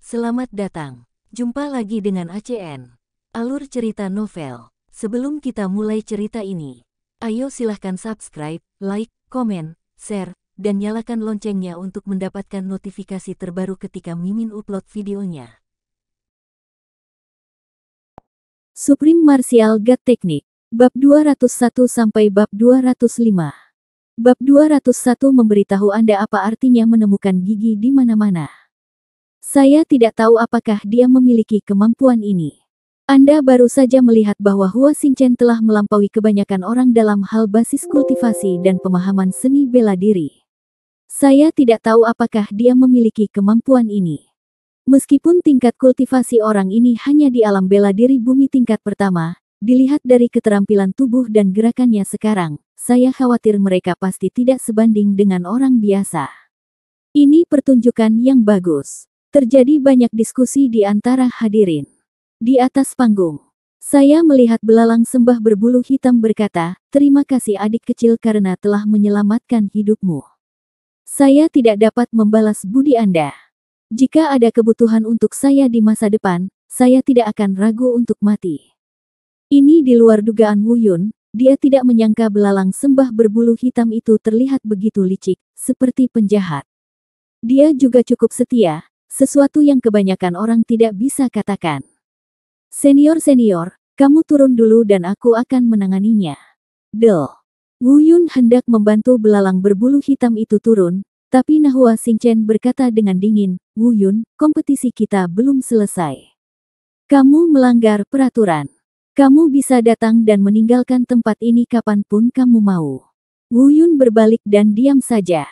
Selamat datang. Jumpa lagi dengan ACN. Alur cerita novel. Sebelum kita mulai cerita ini, ayo silahkan subscribe, like, komen, share, dan nyalakan loncengnya untuk mendapatkan notifikasi terbaru ketika Mimin upload videonya. Supreme Martial God Technique, Bab 201 sampai Bab 205. Bab 201 memberitahu Anda apa artinya menemukan gigi di mana-mana. Saya tidak tahu apakah dia memiliki kemampuan ini. Anda baru saja melihat bahwa Hua Xingchen telah melampaui kebanyakan orang dalam hal basis kultivasi dan pemahaman seni bela diri. Saya tidak tahu apakah dia memiliki kemampuan ini. Meskipun tingkat kultivasi orang ini hanya di alam bela diri bumi tingkat pertama, dilihat dari keterampilan tubuh dan gerakannya sekarang, saya khawatir mereka pasti tidak sebanding dengan orang biasa. Ini pertunjukan yang bagus. Terjadi banyak diskusi di antara hadirin. Di atas panggung, saya melihat belalang sembah berbulu hitam berkata, "Terima kasih adik kecil karena telah menyelamatkan hidupmu. Saya tidak dapat membalas budi Anda. Jika ada kebutuhan untuk saya di masa depan, saya tidak akan ragu untuk mati." Ini di luar dugaan Wu Yun, dia tidak menyangka belalang sembah berbulu hitam itu terlihat begitu licik, seperti penjahat. Dia juga cukup setia, sesuatu yang kebanyakan orang tidak bisa katakan. Senior, kamu turun dulu dan aku akan menanganinya. Del. Wu Yun hendak membantu belalang berbulu hitam itu turun, tapi Hua Xingchen berkata dengan dingin, "Wu Yun, kompetisi kita belum selesai. Kamu melanggar peraturan. Kamu bisa datang dan meninggalkan tempat ini kapanpun kamu mau." Wu Yun berbalik dan diam saja.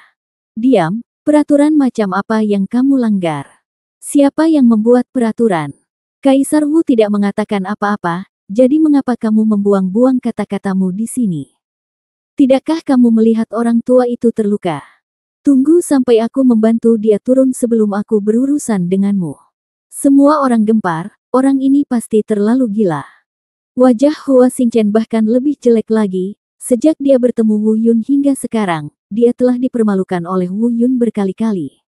"Diam? Peraturan macam apa yang kamu langgar? Siapa yang membuat peraturan? Kaisar Wu tidak mengatakan apa-apa, jadi mengapa kamu membuang-buang kata-katamu di sini? Tidakkah kamu melihat orang tua itu terluka? Tunggu sampai aku membantu dia turun sebelum aku berurusan denganmu." Semua orang gempar, orang ini pasti terlalu gila. Wajah Hua Xingchen bahkan lebih jelek lagi. Sejak dia bertemu Wu Yun hingga sekarang, dia telah dipermalukan oleh Wu Yun berkali-kali.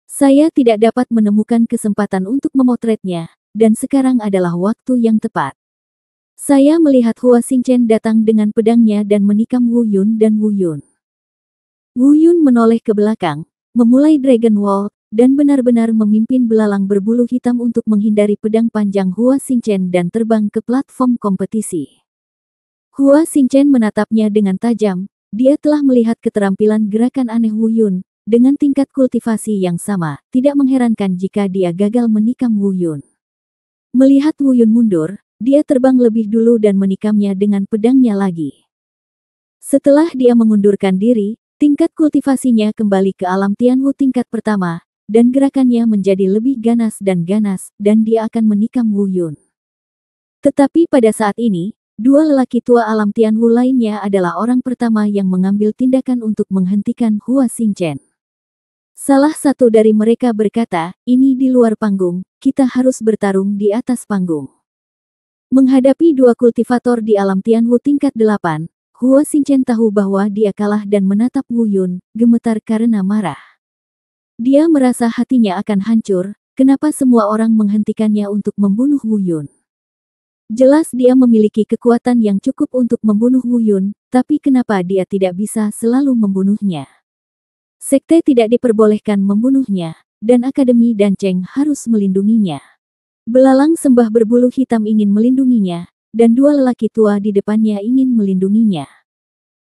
Saya tidak dapat menemukan kesempatan untuk memotretnya, dan sekarang adalah waktu yang tepat. Saya melihat Hua Xingchen datang dengan pedangnya dan menikam Wu Yun dan Wu Yun. Wu Yun menoleh ke belakang, memulai Dragon Wall, dan benar-benar memimpin belalang berbulu hitam untuk menghindari pedang panjang Hua Xingchen dan terbang ke platform kompetisi. Hua Xingchen menatapnya dengan tajam, dia telah melihat keterampilan gerakan aneh Wu Yun, dengan tingkat kultivasi yang sama, tidak mengherankan jika dia gagal menikam Wu Yun. Melihat Wu Yun mundur, dia terbang lebih dulu dan menikamnya dengan pedangnya lagi. Setelah dia mengundurkan diri, tingkat kultivasinya kembali ke alam Tianwu tingkat pertama, dan gerakannya menjadi lebih ganas, dan dia akan menikam Wu Yun. Tetapi pada saat ini, dua lelaki tua alam Tianwu lainnya adalah orang pertama yang mengambil tindakan untuk menghentikan Hua Xingchen. Salah satu dari mereka berkata, "Ini di luar panggung, kita harus bertarung di atas panggung." Menghadapi dua kultivator di alam Tianwu tingkat 8, Hua Xingchen tahu bahwa dia kalah dan menatap Wu Yun, gemetar karena marah. Dia merasa hatinya akan hancur, kenapa semua orang menghentikannya untuk membunuh Wu Yun? Jelas dia memiliki kekuatan yang cukup untuk membunuh Wu Yun, tapi kenapa dia tidak bisa selalu membunuhnya? Sekte tidak diperbolehkan membunuhnya, dan Akademi Danceng harus melindunginya. Belalang sembah berbulu hitam ingin melindunginya, dan dua lelaki tua di depannya ingin melindunginya.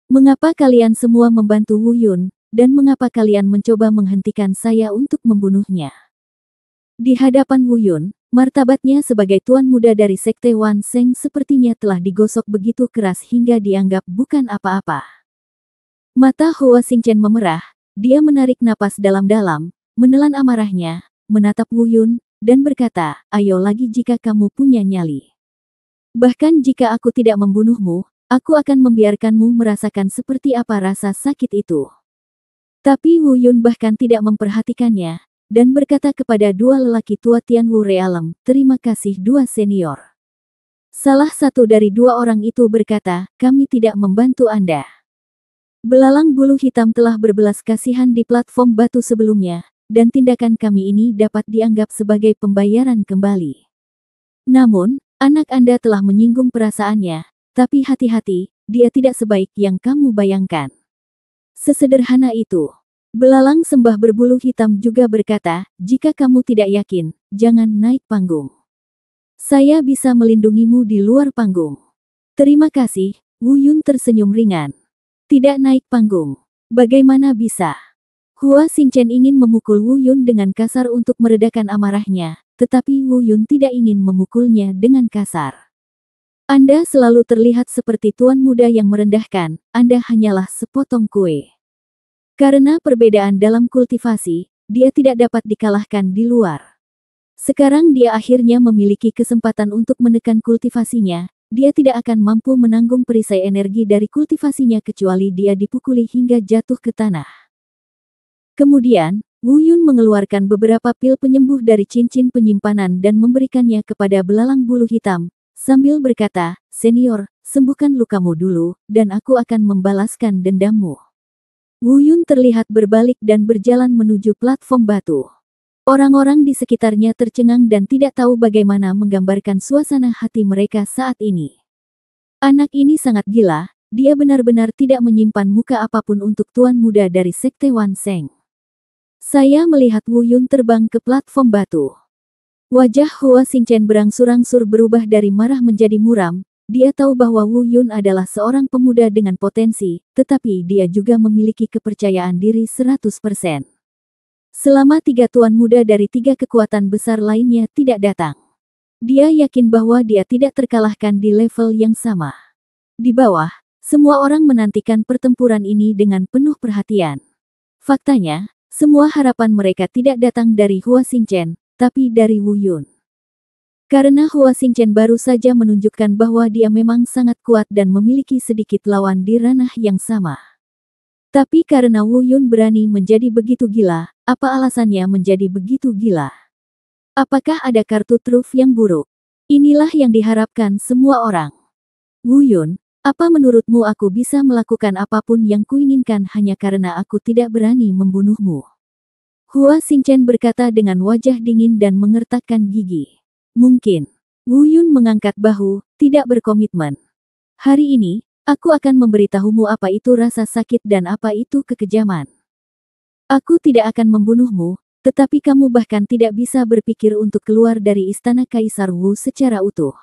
Mengapa kalian semua membantu Wu Yun, dan mengapa kalian mencoba menghentikan saya untuk membunuhnya? Di hadapan Wu Yun, martabatnya sebagai tuan muda dari Sekte Wan Sheng sepertinya telah digosok begitu keras hingga dianggap bukan apa-apa. Mata Hua Xingchen memerah, dia menarik napas dalam-dalam, menelan amarahnya, menatap Wu Yun, dan berkata, "Ayo lagi jika kamu punya nyali. Bahkan jika aku tidak membunuhmu, aku akan membiarkanmu merasakan seperti apa rasa sakit itu." Tapi Wu Yun bahkan tidak memperhatikannya, dan berkata kepada dua lelaki tua Tianwu Realem, "Terima kasih dua senior." Salah satu dari dua orang itu berkata, "Kami tidak membantu Anda." Belalang bulu hitam telah berbelas kasihan di platform batu sebelumnya, dan tindakan kami ini dapat dianggap sebagai pembayaran kembali. Namun, anak Anda telah menyinggung perasaannya, tapi hati-hati, dia tidak sebaik yang kamu bayangkan. Sesederhana itu. Belalang sembah berbulu hitam juga berkata, jika kamu tidak yakin, jangan naik panggung. Saya bisa melindungimu di luar panggung. Terima kasih, Wu Yun tersenyum ringan. Tidak naik panggung. Bagaimana bisa? Hua Xingchen ingin memukul Wu Yun dengan kasar untuk meredakan amarahnya, tetapi Wu Yun tidak ingin memukulnya dengan kasar. Anda selalu terlihat seperti tuan muda yang merendahkan, Anda hanyalah sepotong kue. Karena perbedaan dalam kultivasi, dia tidak dapat dikalahkan di luar. Sekarang dia akhirnya memiliki kesempatan untuk menekan kultivasinya, dia tidak akan mampu menanggung perisai energi dari kultivasinya kecuali dia dipukuli hingga jatuh ke tanah. Kemudian, Wu Yun mengeluarkan beberapa pil penyembuh dari cincin penyimpanan dan memberikannya kepada belalang bulu hitam, sambil berkata, "Senior, sembuhkan lukamu dulu, dan aku akan membalaskan dendammu." Wu Yun terlihat berbalik dan berjalan menuju platform batu. Orang-orang di sekitarnya tercengang dan tidak tahu bagaimana menggambarkan suasana hati mereka saat ini. Anak ini sangat gila, dia benar-benar tidak menyimpan muka apapun untuk tuan muda dari Sekte Wan Sheng. Saya melihat Wu Yun terbang ke platform batu. Wajah Hua Xingchen berangsur-angsur berubah dari marah menjadi muram. Dia tahu bahwa Wu Yun adalah seorang pemuda dengan potensi, tetapi dia juga memiliki kepercayaan diri 100%. Selama 3 tuan muda dari 3 kekuatan besar lainnya tidak datang, dia yakin bahwa dia tidak terkalahkan di level yang sama. Di bawah, semua orang menantikan pertempuran ini dengan penuh perhatian. Faktanya, semua harapan mereka tidak datang dari Hua Xingchen, tapi dari Wu Yun. Karena Hua Xingchen baru saja menunjukkan bahwa dia memang sangat kuat dan memiliki sedikit lawan di ranah yang sama. Tapi karena Wu Yun berani menjadi begitu gila, apa alasannya menjadi begitu gila? Apakah ada kartu truf yang buruk? Inilah yang diharapkan semua orang. Wu Yun, apa menurutmu aku bisa melakukan apapun yang kuinginkan hanya karena aku tidak berani membunuhmu? Hua Xingchen berkata dengan wajah dingin dan mengertakkan gigi. Mungkin. Wu Yun mengangkat bahu, tidak berkomitmen. Hari ini, aku akan memberitahumu apa itu rasa sakit dan apa itu kekejaman. Aku tidak akan membunuhmu, tetapi kamu bahkan tidak bisa berpikir untuk keluar dari istana Kaisar Wu secara utuh.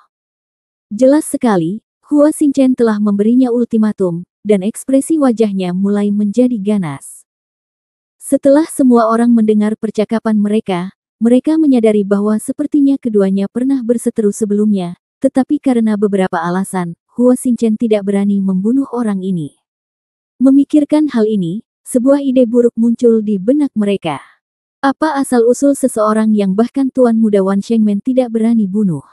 Jelas sekali, Hua Xingchen telah memberinya ultimatum, dan ekspresi wajahnya mulai menjadi ganas. Setelah semua orang mendengar percakapan mereka menyadari bahwa sepertinya keduanya pernah berseteru sebelumnya, tetapi karena beberapa alasan, Hua Xingchen tidak berani membunuh orang ini. Memikirkan hal ini, sebuah ide buruk muncul di benak mereka. Apa asal-usul seseorang yang bahkan Tuan Muda Wan Shengmen tidak berani bunuh?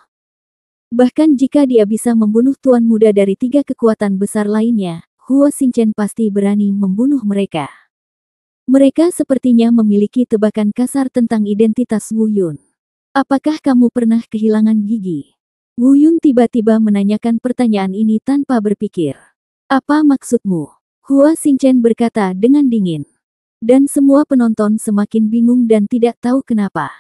Bahkan jika dia bisa membunuh tuan muda dari 3 kekuatan besar lainnya, Hua Xingchen pasti berani membunuh mereka. Mereka sepertinya memiliki tebakan kasar tentang identitas Wu Yun. Apakah kamu pernah kehilangan gigi? Wu Yun tiba-tiba menanyakan pertanyaan ini tanpa berpikir. Apa maksudmu? Hua Xingchen berkata dengan dingin. Dan semua penonton semakin bingung dan tidak tahu kenapa.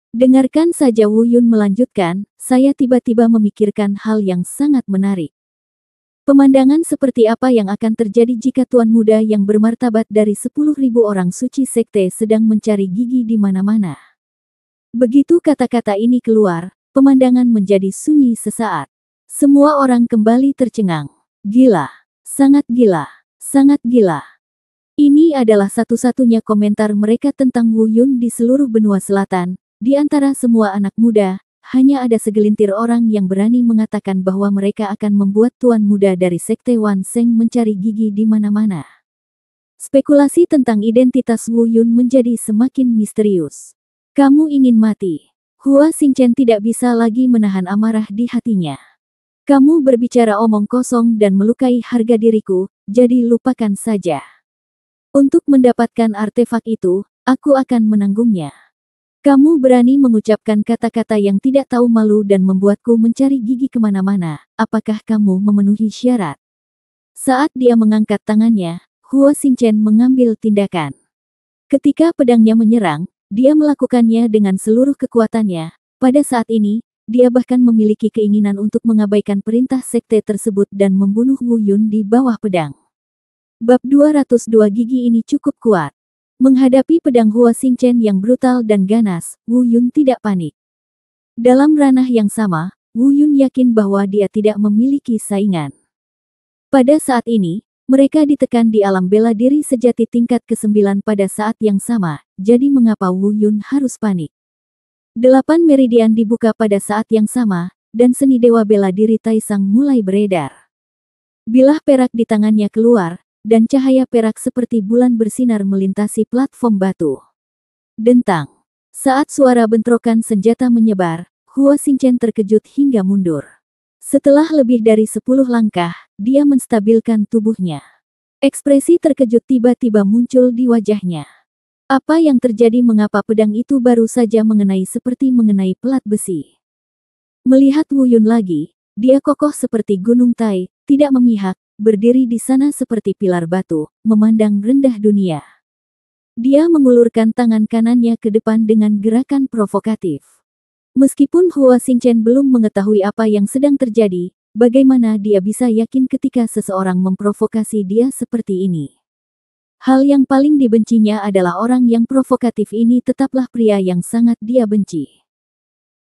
Dengarkan saja, Wu Yun melanjutkan, saya tiba-tiba memikirkan hal yang sangat menarik. Pemandangan seperti apa yang akan terjadi jika tuan muda yang bermartabat dari 10.000 orang suci sekte sedang mencari gigi di mana-mana. Begitu kata-kata ini keluar, pemandangan menjadi sunyi sesaat. Semua orang kembali tercengang. Gila. Sangat gila. Sangat gila. Ini adalah satu-satunya komentar mereka tentang Wu Yun di seluruh benua selatan. Di antara semua anak muda, hanya ada segelintir orang yang berani mengatakan bahwa mereka akan membuat tuan muda dari Sekte Wan Sheng mencari gigi di mana-mana. Spekulasi tentang identitas Wu Yun menjadi semakin misterius. Kamu ingin mati? Hua Xingchen tidak bisa lagi menahan amarah di hatinya. Kamu berbicara omong kosong dan melukai harga diriku, jadi lupakan saja. Untuk mendapatkan artefak itu, aku akan menanggungnya. Kamu berani mengucapkan kata-kata yang tidak tahu malu dan membuatku mencari gigi kemana-mana. Apakah kamu memenuhi syarat? Saat dia mengangkat tangannya, Hua Xingchen mengambil tindakan. Ketika pedangnya menyerang, dia melakukannya dengan seluruh kekuatannya. Pada saat ini, dia bahkan memiliki keinginan untuk mengabaikan perintah sekte tersebut dan membunuh Wu Yun di bawah pedang. Bab 202 gigi ini cukup kuat. Menghadapi pedang Hua Xingchen yang brutal dan ganas, Wu Yun tidak panik. Dalam ranah yang sama, Wu Yun yakin bahwa dia tidak memiliki saingan. Pada saat ini, mereka ditekan di alam bela diri sejati tingkat ke-9 pada saat yang sama, jadi mengapa Wu Yun harus panik? 8 meridian dibuka pada saat yang sama, dan seni dewa bela diri Taisang mulai beredar. Bilah perak di tangannya keluar, dan cahaya perak seperti bulan bersinar melintasi platform batu. Dentang. Saat suara bentrokan senjata menyebar, Hua Xingchen terkejut hingga mundur. Setelah lebih dari 10 langkah, dia menstabilkan tubuhnya. Ekspresi terkejut tiba-tiba muncul di wajahnya. Apa yang terjadi, mengapa pedang itu baru saja mengenai seperti mengenai pelat besi? Melihat Wu Yun lagi, dia kokoh seperti gunung Tai, tidak memihak, berdiri di sana seperti pilar batu, memandang rendah dunia. Dia mengulurkan tangan kanannya ke depan dengan gerakan provokatif. Meskipun Hua Xingchen belum mengetahui apa yang sedang terjadi, bagaimana dia bisa yakin ketika seseorang memprovokasi dia seperti ini? Hal yang paling dibencinya adalah orang yang provokatif ini tetaplah pria yang sangat dia benci.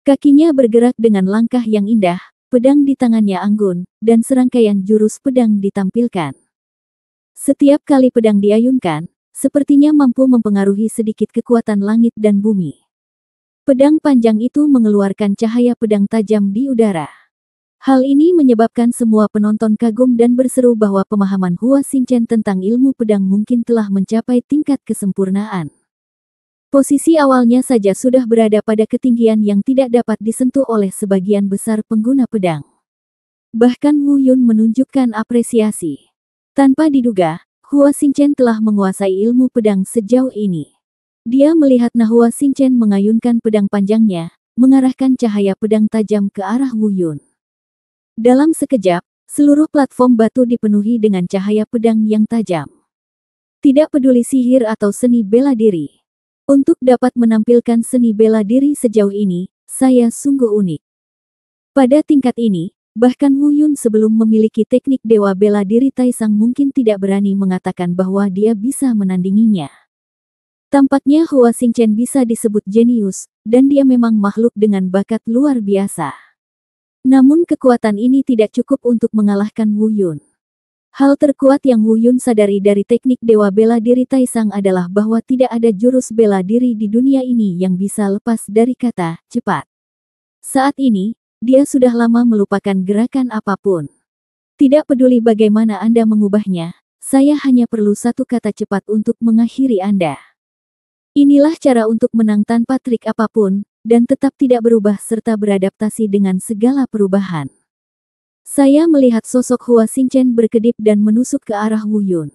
Kakinya bergerak dengan langkah yang indah, pedang di tangannya anggun, dan serangkaian jurus pedang ditampilkan. Setiap kali pedang diayunkan, sepertinya mampu mempengaruhi sedikit kekuatan langit dan bumi. Pedang panjang itu mengeluarkan cahaya pedang tajam di udara. Hal ini menyebabkan semua penonton kagum dan berseru bahwa pemahaman Hua Xingchen tentang ilmu pedang mungkin telah mencapai tingkat kesempurnaan. Posisi awalnya saja sudah berada pada ketinggian yang tidak dapat disentuh oleh sebagian besar pengguna pedang. Bahkan Wu Yun menunjukkan apresiasi. Tanpa diduga, Hua Xingchen telah menguasai ilmu pedang sejauh ini. Dia melihat Hua Xingchen mengayunkan pedang panjangnya, mengarahkan cahaya pedang tajam ke arah Wu Yun. Dalam sekejap, seluruh platform batu dipenuhi dengan cahaya pedang yang tajam. Tidak peduli sihir atau seni bela diri. Untuk dapat menampilkan seni bela diri sejauh ini, saya sungguh unik. Pada tingkat ini, bahkan Wu Yun sebelum memiliki teknik dewa bela diri Taisang mungkin tidak berani mengatakan bahwa dia bisa menandinginya. Tampaknya Hua Xingchen bisa disebut jenius, dan dia memang makhluk dengan bakat luar biasa. Namun kekuatan ini tidak cukup untuk mengalahkan Wu Yun. Hal terkuat yang Wu Yun sadari dari teknik dewa bela diri Taisang adalah bahwa tidak ada jurus bela diri di dunia ini yang bisa lepas dari kata cepat. Saat ini, dia sudah lama melupakan gerakan apapun. Tidak peduli bagaimana Anda mengubahnya, saya hanya perlu satu kata cepat untuk mengakhiri Anda. Inilah cara untuk menang tanpa trik apapun, dan tetap tidak berubah serta beradaptasi dengan segala perubahan. Saya melihat sosok Hua Xingchen berkedip dan menusuk ke arah Wu Yun.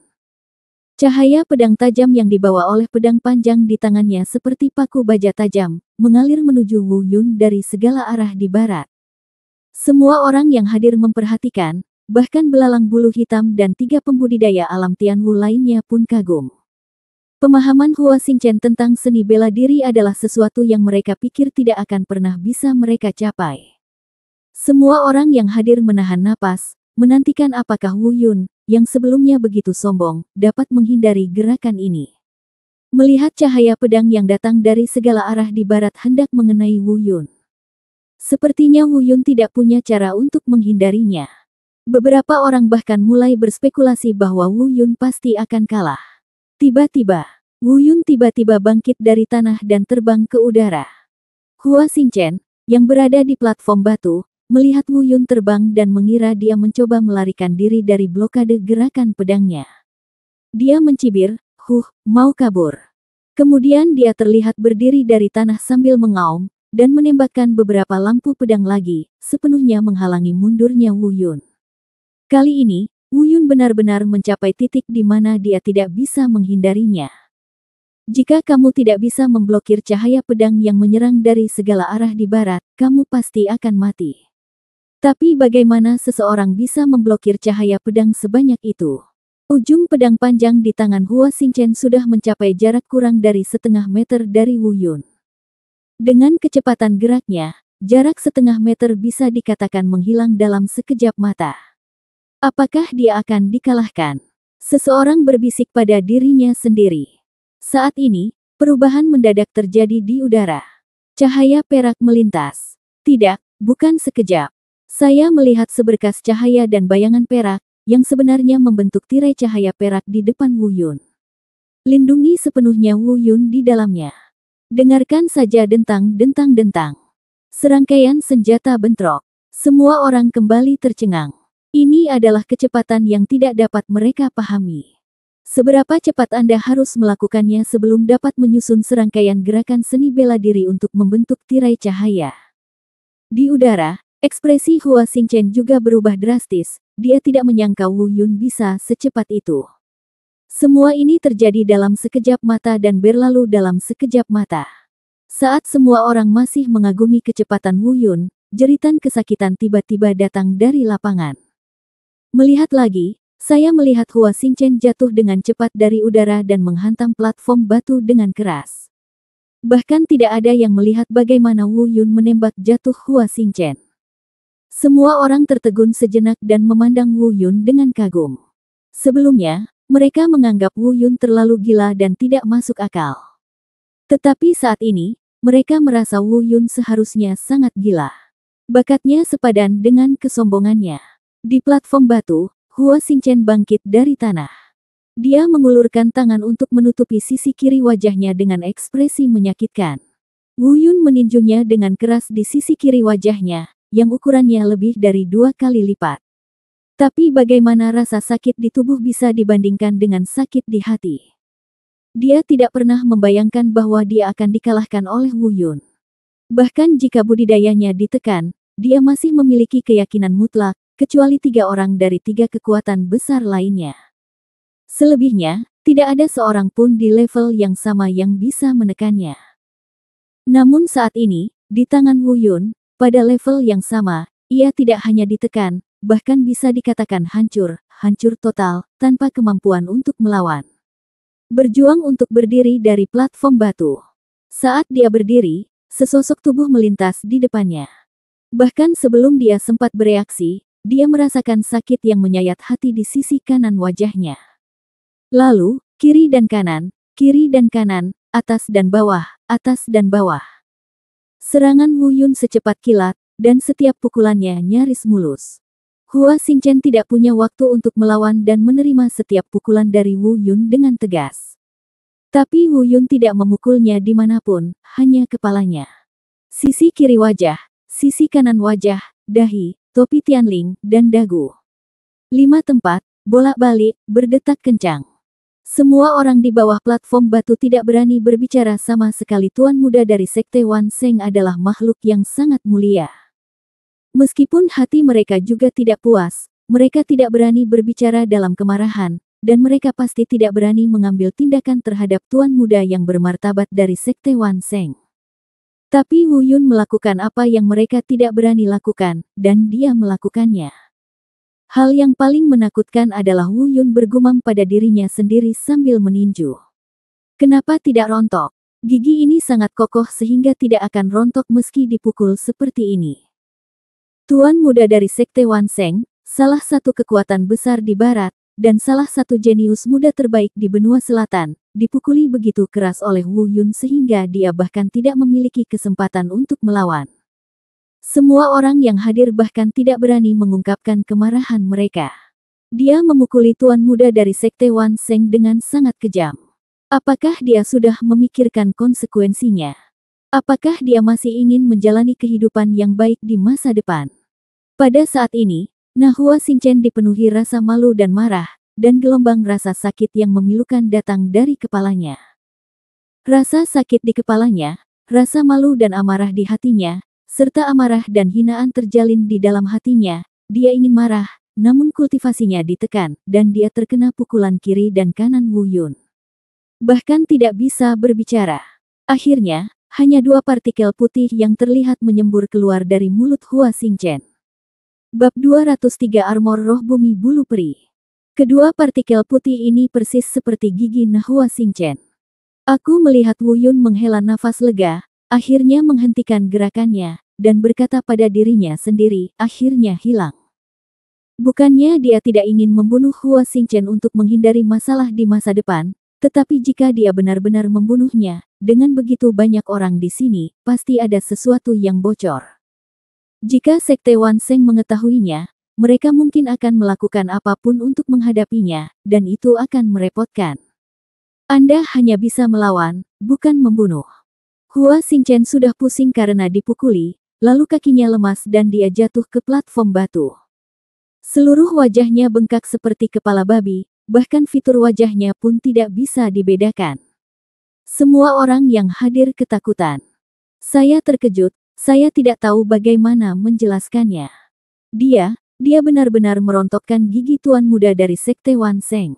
Cahaya pedang tajam yang dibawa oleh pedang panjang di tangannya seperti paku baja tajam, mengalir menuju Wu Yun dari segala arah di barat. Semua orang yang hadir memperhatikan, bahkan belalang bulu hitam dan 3 pembudidaya alam Tianwu lainnya pun kagum. Pemahaman Hua Xingchen tentang seni bela diri adalah sesuatu yang mereka pikir tidak akan pernah bisa mereka capai. Semua orang yang hadir menahan napas, menantikan apakah Wu Yun, yang sebelumnya begitu sombong, dapat menghindari gerakan ini. Melihat cahaya pedang yang datang dari segala arah di barat hendak mengenai Wu Yun. Sepertinya Wu Yun tidak punya cara untuk menghindarinya. Beberapa orang bahkan mulai berspekulasi bahwa Wu Yun pasti akan kalah. Tiba-tiba, Wu Yun tiba-tiba bangkit dari tanah dan terbang ke udara. Hua Xingchen, yang berada di platform batu, melihat Wu Yun terbang dan mengira dia mencoba melarikan diri dari blokade gerakan pedangnya. Dia mencibir, mau kabur. Kemudian dia terlihat berdiri dari tanah sambil mengaum, dan menembakkan beberapa lampu pedang lagi, sepenuhnya menghalangi mundurnya Wu Yun. Kali ini, Wu Yun benar-benar mencapai titik di mana dia tidak bisa menghindarinya. Jika kamu tidak bisa memblokir cahaya pedang yang menyerang dari segala arah di barat, kamu pasti akan mati. Tapi bagaimana seseorang bisa memblokir cahaya pedang sebanyak itu? Ujung pedang panjang di tangan Hua Xingchen sudah mencapai jarak kurang dari setengah meter dari Wu Yun. Dengan kecepatan geraknya, jarak setengah meter bisa dikatakan menghilang dalam sekejap mata. Apakah dia akan dikalahkan? Seseorang berbisik pada dirinya sendiri. Saat ini, perubahan mendadak terjadi di udara. Cahaya perak melintas. Tidak, bukan sekejap. Saya melihat seberkas cahaya dan bayangan perak, yang sebenarnya membentuk tirai cahaya perak di depan Wu Yun. Lindungi sepenuhnya Wu Yun di dalamnya. Dengarkan saja dentang-dentang-dentang. Serangkaian senjata bentrok. Semua orang kembali tercengang. Ini adalah kecepatan yang tidak dapat mereka pahami. Seberapa cepat Anda harus melakukannya sebelum dapat menyusun serangkaian gerakan seni bela diri untuk membentuk tirai cahaya. Di udara, ekspresi Hua Xingchen juga berubah drastis. Dia tidak menyangka Wu Yun bisa secepat itu. Semua ini terjadi dalam sekejap mata dan berlalu dalam sekejap mata. Saat semua orang masih mengagumi kecepatan Wu Yun, jeritan kesakitan tiba-tiba datang dari lapangan. Melihat lagi, saya melihat Hua Xingchen jatuh dengan cepat dari udara dan menghantam platform batu dengan keras. Bahkan tidak ada yang melihat bagaimana Wu Yun menembak jatuh Hua Xingchen. Semua orang tertegun sejenak dan memandang Wu Yun dengan kagum. Sebelumnya, mereka menganggap Wu Yun terlalu gila dan tidak masuk akal. Tetapi saat ini, mereka merasa Wu Yun seharusnya sangat gila. Bakatnya sepadan dengan kesombongannya. Di platform batu, Hua Xingchen bangkit dari tanah. Dia mengulurkan tangan untuk menutupi sisi kiri wajahnya dengan ekspresi menyakitkan. Wu Yun meninjunya dengan keras di sisi kiri wajahnya, yang ukurannya lebih dari 2 kali lipat. Tapi bagaimana rasa sakit di tubuh bisa dibandingkan dengan sakit di hati? Dia tidak pernah membayangkan bahwa dia akan dikalahkan oleh Wu Yun. Bahkan jika budidayanya ditekan, dia masih memiliki keyakinan mutlak, kecuali 3 orang dari 3 kekuatan besar lainnya. Selebihnya, tidak ada seorang pun di level yang sama yang bisa menekannya. Namun saat ini, di tangan Wu Yun, pada level yang sama, ia tidak hanya ditekan, bahkan bisa dikatakan hancur total, tanpa kemampuan untuk melawan. Berjuang untuk berdiri dari platform batu. Saat dia berdiri, sesosok tubuh melintas di depannya. Bahkan sebelum dia sempat bereaksi, dia merasakan sakit yang menyayat hati di sisi kanan wajahnya. Lalu, kiri dan kanan, atas dan bawah. Serangan Wu Yun secepat kilat, dan setiap pukulannya nyaris mulus. Hua Xingchen tidak punya waktu untuk melawan dan menerima setiap pukulan dari Wu Yun dengan tegas. Tapi Wu Yun tidak memukulnya dimanapun, hanya kepalanya. Sisi kiri wajah, sisi kanan wajah, dahi, topi Tianling, dan dagu. 5 tempat, bolak-balik, berdetak kencang. Semua orang di bawah platform batu tidak berani berbicara sama sekali. Tuan muda dari Sekte Wan Sheng adalah makhluk yang sangat mulia. Meskipun hati mereka juga tidak puas, mereka tidak berani berbicara dalam kemarahan, dan mereka pasti tidak berani mengambil tindakan terhadap tuan muda yang bermartabat dari Sekte Wan Sheng. Tapi Wu Yun melakukan apa yang mereka tidak berani lakukan, dan dia melakukannya. Hal yang paling menakutkan adalah Wu Yun bergumam pada dirinya sendiri sambil meninju. Kenapa tidak rontok? Gigi ini sangat kokoh sehingga tidak akan rontok meski dipukul seperti ini. Tuan muda dari Sekte Wan Sheng, salah satu kekuatan besar di barat, dan salah satu jenius muda terbaik di benua selatan, dipukuli begitu keras oleh Wu Yun sehingga dia bahkan tidak memiliki kesempatan untuk melawan. Semua orang yang hadir bahkan tidak berani mengungkapkan kemarahan mereka. Dia memukuli tuan muda dari Sekte Wan Sheng dengan sangat kejam. Apakah dia sudah memikirkan konsekuensinya? Apakah dia masih ingin menjalani kehidupan yang baik di masa depan? Pada saat ini, Hua Xingchen dipenuhi rasa malu dan marah, dan gelombang rasa sakit yang memilukan datang dari kepalanya. Rasa sakit di kepalanya, rasa malu dan amarah di hatinya, serta amarah dan hinaan terjalin di dalam hatinya. Dia ingin marah, namun kultivasinya ditekan, dan dia terkena pukulan kiri dan kanan Wu Yun. Bahkan tidak bisa berbicara. Akhirnya, hanya 2 partikel putih yang terlihat menyembur keluar dari mulut Hua Xingchen. Bab 203 Armor Roh Bumi Bulu Peri. Kedua partikel putih ini persis seperti gigi Nahua Xingchen. Aku melihat Wu Yun menghela nafas lega, akhirnya menghentikan gerakannya, dan berkata pada dirinya sendiri, akhirnya hilang. Bukannya dia tidak ingin membunuh Hua Xingchen untuk menghindari masalah di masa depan, tetapi jika dia benar-benar membunuhnya, dengan begitu banyak orang di sini, pasti ada sesuatu yang bocor. Jika Sekte Wan Sheng mengetahuinya, mereka mungkin akan melakukan apapun untuk menghadapinya, dan itu akan merepotkan. Anda hanya bisa melawan, bukan membunuh. Hua Xingchen sudah pusing karena dipukuli, lalu kakinya lemas dan dia jatuh ke platform batu. Seluruh wajahnya bengkak seperti kepala babi, bahkan fitur wajahnya pun tidak bisa dibedakan. Semua orang yang hadir ketakutan. Saya terkejut, saya tidak tahu bagaimana menjelaskannya. Dia benar-benar merontokkan gigi tuan muda dari Sekte Wan Sheng.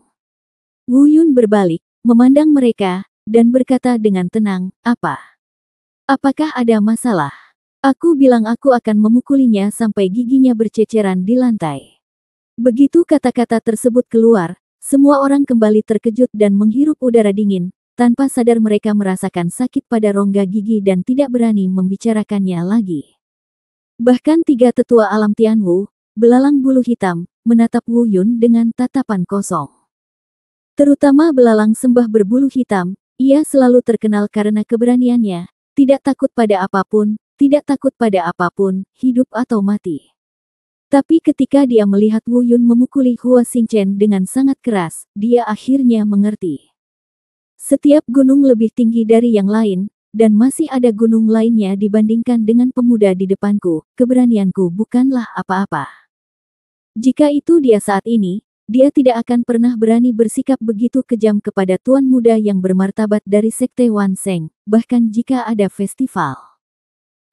Wu Yun berbalik, memandang mereka, dan berkata dengan tenang, apakah ada masalah? Aku bilang aku akan memukulinya sampai giginya berceceran di lantai. Begitu kata-kata tersebut keluar, semua orang kembali terkejut dan menghirup udara dingin, tanpa sadar mereka merasakan sakit pada rongga gigi dan tidak berani membicarakannya lagi. Bahkan tiga tetua alam Tianwu, belalang bulu hitam, menatap Wu Yun dengan tatapan kosong. Terutama belalang sembah berbulu hitam, ia selalu terkenal karena keberaniannya, tidak takut pada apapun, hidup atau mati. Tapi ketika dia melihat Wu Yun memukuli Hua Xingchen dengan sangat keras, dia akhirnya mengerti. Setiap gunung lebih tinggi dari yang lain, dan masih ada gunung lainnya dibandingkan dengan pemuda di depanku, keberanianku bukanlah apa-apa. Jika itu dia saat ini, dia tidak akan pernah berani bersikap begitu kejam kepada tuan muda yang bermartabat dari Sekte Wan Sheng, bahkan jika ada festival.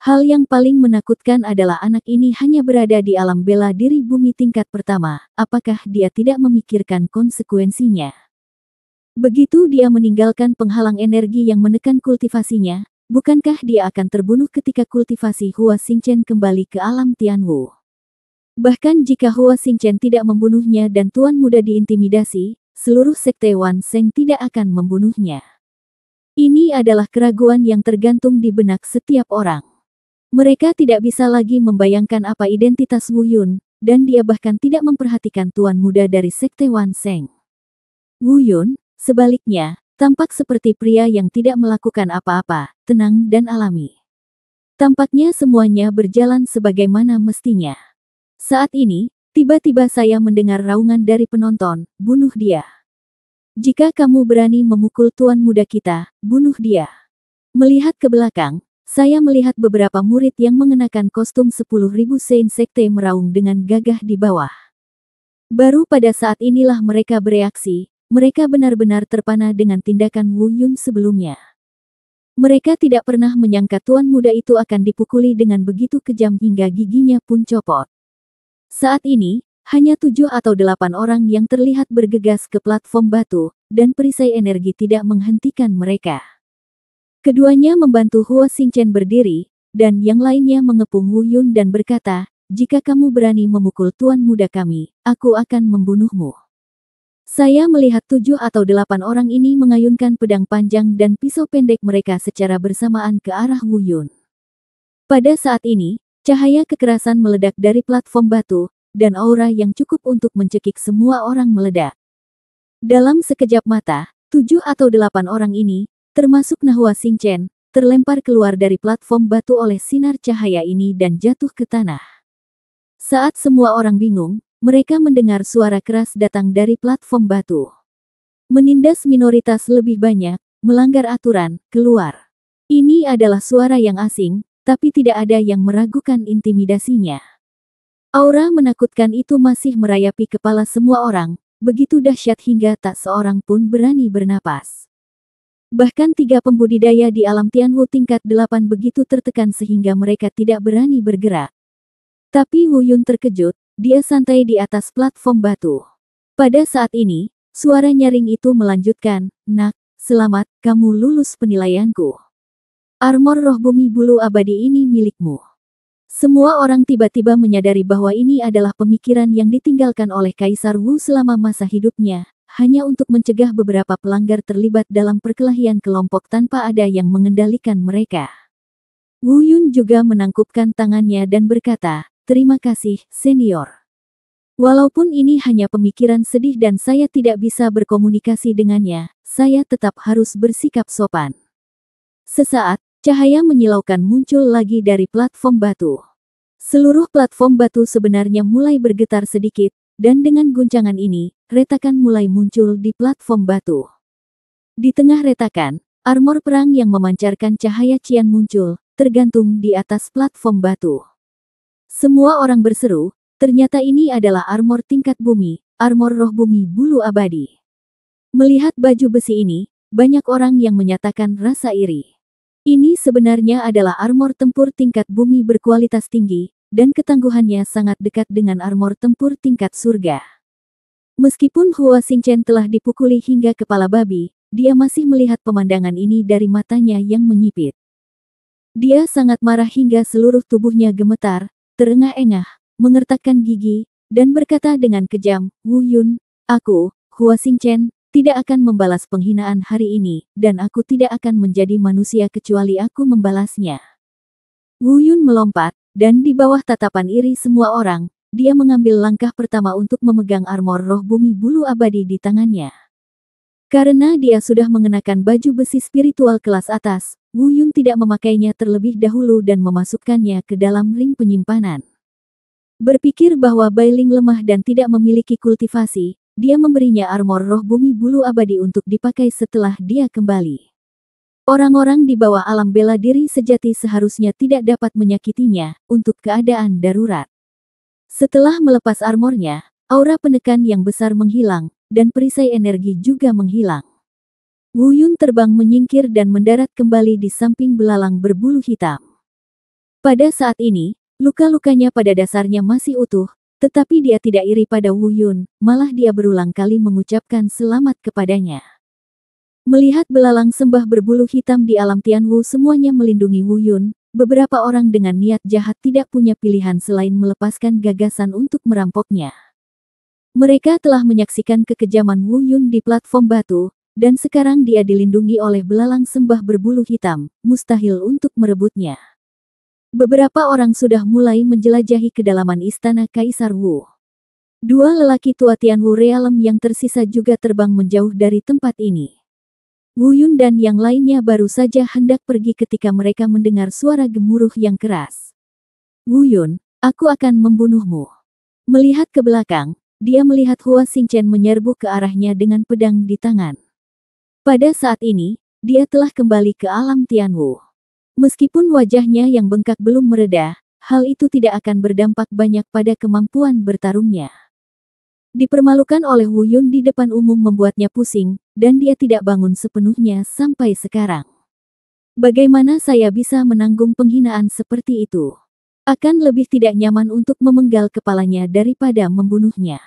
Hal yang paling menakutkan adalah anak ini hanya berada di alam bela diri bumi tingkat pertama, apakah dia tidak memikirkan konsekuensinya? Begitu dia meninggalkan penghalang energi yang menekan kultivasinya, bukankah dia akan terbunuh ketika kultivasi Hua Xingchen kembali ke alam Tianwu? Bahkan jika Hua Xingchen tidak membunuhnya dan tuan muda diintimidasi, seluruh Sekte Wan Sheng tidak akan membunuhnya. Ini adalah keraguan yang tergantung di benak setiap orang. Mereka tidak bisa lagi membayangkan apa identitas Wu Yun, dan dia bahkan tidak memperhatikan tuan muda dari Sekte Wan Sheng. Wu Yun, sebaliknya, tampak seperti pria yang tidak melakukan apa-apa, tenang dan alami. Tampaknya semuanya berjalan sebagaimana mestinya. Saat ini, tiba-tiba saya mendengar raungan dari penonton, bunuh dia. Jika kamu berani memukul tuan muda kita, bunuh dia. Melihat ke belakang, saya melihat beberapa murid yang mengenakan kostum 10.000 Saint Sekte meraung dengan gagah di bawah. Baru pada saat inilah mereka bereaksi, mereka benar-benar terpana dengan tindakan Wu Yun sebelumnya. Mereka tidak pernah menyangka tuan muda itu akan dipukuli dengan begitu kejam hingga giginya pun copot. Saat ini, hanya 7 atau 8 orang yang terlihat bergegas ke platform batu, dan perisai energi tidak menghentikan mereka. Keduanya membantu Hua Xingchen berdiri, dan yang lainnya mengepung Wu Yun dan berkata, jika kamu berani memukul tuan muda kami, aku akan membunuhmu. Saya melihat 7 atau 8 orang ini mengayunkan pedang panjang dan pisau pendek mereka secara bersamaan ke arah Wu Yun. Pada saat ini, cahaya kekerasan meledak dari platform batu, dan aura yang cukup untuk mencekik semua orang meledak. Dalam sekejap mata, 7 atau 8 orang ini, termasuk Nahua Xingchen, terlempar keluar dari platform batu oleh sinar cahaya ini dan jatuh ke tanah. Saat semua orang bingung, mereka mendengar suara keras datang dari platform batu. Menindas minoritas lebih banyak, melanggar aturan, keluar. Ini adalah suara yang asing, tapi tidak ada yang meragukan intimidasinya. Aura menakutkan itu masih merayapi kepala semua orang, begitu dahsyat hingga tak seorang pun berani bernapas. Bahkan 3 pembudidaya di alam Tianwu tingkat 8 begitu tertekan sehingga mereka tidak berani bergerak. Tapi Wu Yun terkejut, dia santai di atas platform batu. Pada saat ini, suara nyaring itu melanjutkan, nak, selamat, kamu lulus penilaianku. Armor roh bumi bulu abadi ini milikmu. Semua orang tiba-tiba menyadari bahwa ini adalah pemikiran yang ditinggalkan oleh Kaisar Wu selama masa hidupnya, hanya untuk mencegah beberapa pelanggar terlibat dalam perkelahian kelompok tanpa ada yang mengendalikan mereka. Wu Yun juga menangkupkan tangannya dan berkata, "Terima kasih, senior. Walaupun ini hanya pemikiran sedih dan saya tidak bisa berkomunikasi dengannya, saya tetap harus bersikap sopan." Sesaat, cahaya menyilaukan muncul lagi dari platform batu. Seluruh platform batu sebenarnya mulai bergetar sedikit, dan dengan guncangan ini, retakan mulai muncul di platform batu. Di tengah retakan, armor perang yang memancarkan cahaya cian muncul, tergantung di atas platform batu. Semua orang berseru, ternyata ini adalah armor tingkat bumi, armor roh bumi bulu abadi. Melihat baju besi ini, banyak orang yang menyatakan rasa iri. Ini sebenarnya adalah armor tempur tingkat bumi berkualitas tinggi, dan ketangguhannya sangat dekat dengan armor tempur tingkat surga. Meskipun Hua Xingchen telah dipukuli hingga kepala babi, dia masih melihat pemandangan ini dari matanya yang menyipit. Dia sangat marah hingga seluruh tubuhnya gemetar, terengah-engah, mengertakkan gigi, dan berkata dengan kejam, "Wu Yun, aku, Hua Xingchen, tidak akan membalas penghinaan hari ini, dan aku tidak akan menjadi manusia kecuali aku membalasnya." Wu Yun melompat, dan di bawah tatapan iri semua orang, dia mengambil langkah pertama untuk memegang armor roh bumi bulu abadi di tangannya. Karena dia sudah mengenakan baju besi spiritual kelas atas, Wu Yun tidak memakainya terlebih dahulu dan memasukkannya ke dalam ring penyimpanan. Berpikir bahwa Bailing lemah dan tidak memiliki kultivasi, dia memberinya armor roh bumi bulu abadi untuk dipakai setelah dia kembali. Orang-orang di bawah alam bela diri sejati seharusnya tidak dapat menyakitinya, untuk keadaan darurat. Setelah melepas armornya, aura penekan yang besar menghilang, dan perisai energi juga menghilang. Wu Yun terbang menyingkir dan mendarat kembali di samping belalang berbulu hitam. Pada saat ini, luka-lukanya pada dasarnya masih utuh, tetapi dia tidak iri pada Wu Yun, malah dia berulang kali mengucapkan selamat kepadanya. Melihat belalang sembah berbulu hitam di alam Tianwu semuanya melindungi Wu Yun, beberapa orang dengan niat jahat tidak punya pilihan selain melepaskan gagasan untuk merampoknya. Mereka telah menyaksikan kekejaman Wu Yun di platform batu, dan sekarang dia dilindungi oleh belalang sembah berbulu hitam, mustahil untuk merebutnya. Beberapa orang sudah mulai menjelajahi kedalaman istana Kaisar Wu. Dua lelaki tua Tianwu Realm yang tersisa juga terbang menjauh dari tempat ini. Wu Yun dan yang lainnya baru saja hendak pergi ketika mereka mendengar suara gemuruh yang keras. "Wu Yun, aku akan membunuhmu." Melihat ke belakang, dia melihat Hua Xingchen menyerbu ke arahnya dengan pedang di tangan. Pada saat ini, dia telah kembali ke alam Tianwu. Meskipun wajahnya yang bengkak belum mereda, hal itu tidak akan berdampak banyak pada kemampuan bertarungnya. Dipermalukan oleh Wu Yun di depan umum membuatnya pusing, dan dia tidak bangun sepenuhnya sampai sekarang. Bagaimana saya bisa menanggung penghinaan seperti itu? Akan lebih tidak nyaman untuk memenggal kepalanya daripada membunuhnya.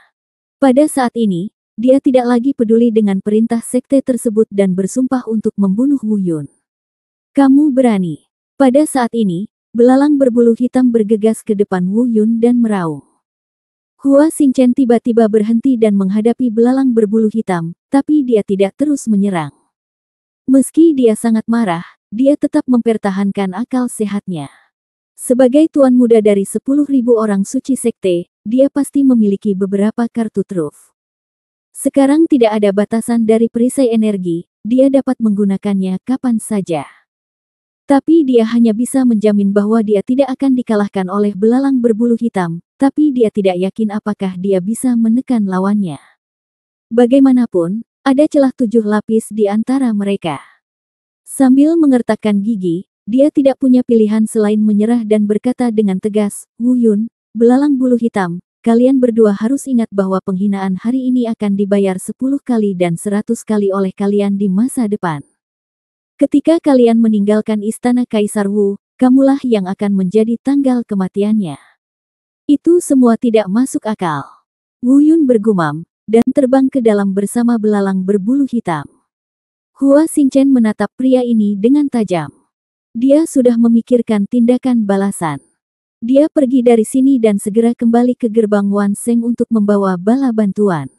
Pada saat ini, dia tidak lagi peduli dengan perintah sekte tersebut dan bersumpah untuk membunuh Wu Yun. "Kamu berani." Pada saat ini, belalang berbulu hitam bergegas ke depan Wu Yun dan meraung. Hua Xingchen tiba-tiba berhenti dan menghadapi belalang berbulu hitam, tapi dia tidak terus menyerang. Meski dia sangat marah, dia tetap mempertahankan akal sehatnya. Sebagai tuan muda dari 10.000 orang suci sekte, dia pasti memiliki beberapa kartu truf. Sekarang tidak ada batasan dari perisai energi, dia dapat menggunakannya kapan saja. Tapi dia hanya bisa menjamin bahwa dia tidak akan dikalahkan oleh belalang berbulu hitam, tapi dia tidak yakin apakah dia bisa menekan lawannya. Bagaimanapun, ada celah 7 lapis di antara mereka. Sambil mengertakkan gigi, dia tidak punya pilihan selain menyerah dan berkata dengan tegas, "Wu Yun, belalang bulu hitam, kalian berdua harus ingat bahwa penghinaan hari ini akan dibayar 10 kali dan 100 kali oleh kalian di masa depan. Ketika kalian meninggalkan istana Kaisar Wu, kamulah yang akan menjadi tanggal kematiannya." Itu semua tidak masuk akal. Wu Yun bergumam, dan terbang ke dalam bersama belalang berbulu hitam. Hua Xingchen menatap pria ini dengan tajam. Dia sudah memikirkan tindakan balasan. Dia pergi dari sini dan segera kembali ke gerbang Wan Seng untuk membawa bala bantuan.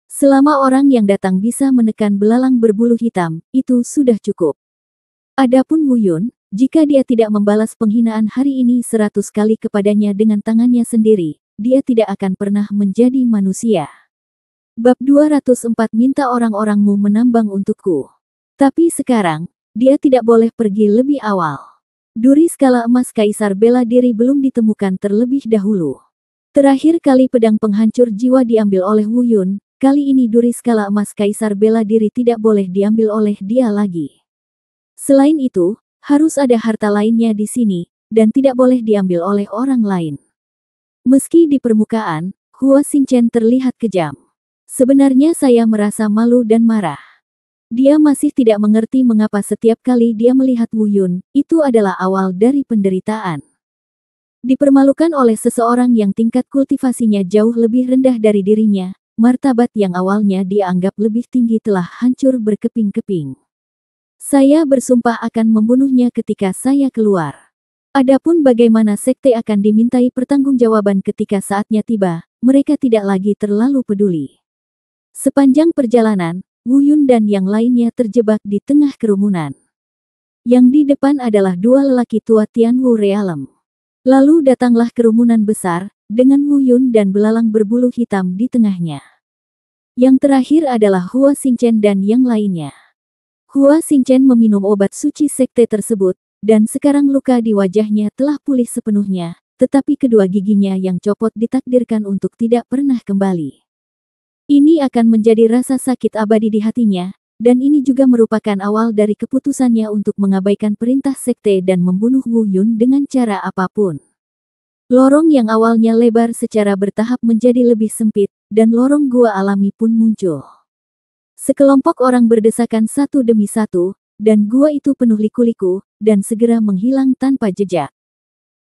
Selama orang yang datang bisa menekan belalang berbulu hitam, itu sudah cukup. Adapun Wu Yun, jika dia tidak membalas penghinaan hari ini 100 kali kepadanya dengan tangannya sendiri, dia tidak akan pernah menjadi manusia. Bab 204 minta orang-orangmu menambang untukku. Tapi sekarang, dia tidak boleh pergi lebih awal. Duri skala emas Kaisar Bela Diri belum ditemukan terlebih dahulu. Terakhir kali pedang penghancur jiwa diambil oleh Wu Yun, kali ini duri skala emas Kaisar Bela Diri tidak boleh diambil oleh dia lagi. Selain itu, harus ada harta lainnya di sini, dan tidak boleh diambil oleh orang lain. Meski di permukaan, Hua Xingchen terlihat kejam. Sebenarnya saya merasa malu dan marah. Dia masih tidak mengerti mengapa setiap kali dia melihat Wu Yun, itu adalah awal dari penderitaan. Dipermalukan oleh seseorang yang tingkat kultivasinya jauh lebih rendah dari dirinya, martabat yang awalnya dia anggap lebih tinggi telah hancur berkeping-keping. Saya bersumpah akan membunuhnya ketika saya keluar. Adapun bagaimana sekte akan dimintai pertanggungjawaban ketika saatnya tiba, mereka tidak lagi terlalu peduli. Sepanjang perjalanan, Wu Yun dan yang lainnya terjebak di tengah kerumunan. Yang di depan adalah dua lelaki tua Tianwu Realem. Lalu datanglah kerumunan besar, dengan Wu Yun dan belalang berbulu hitam di tengahnya. Yang terakhir adalah Hua Xingchen dan yang lainnya. Hua Xingchen meminum obat suci sekte tersebut, dan sekarang luka di wajahnya telah pulih sepenuhnya, tetapi kedua giginya yang copot ditakdirkan untuk tidak pernah kembali. Ini akan menjadi rasa sakit abadi di hatinya, dan ini juga merupakan awal dari keputusannya untuk mengabaikan perintah sekte dan membunuh Wu Yun dengan cara apapun. Lorong yang awalnya lebar secara bertahap menjadi lebih sempit, dan lorong gua alami pun muncul. Sekelompok orang berdesakan satu demi satu, dan gua itu penuh liku-liku, dan segera menghilang tanpa jejak.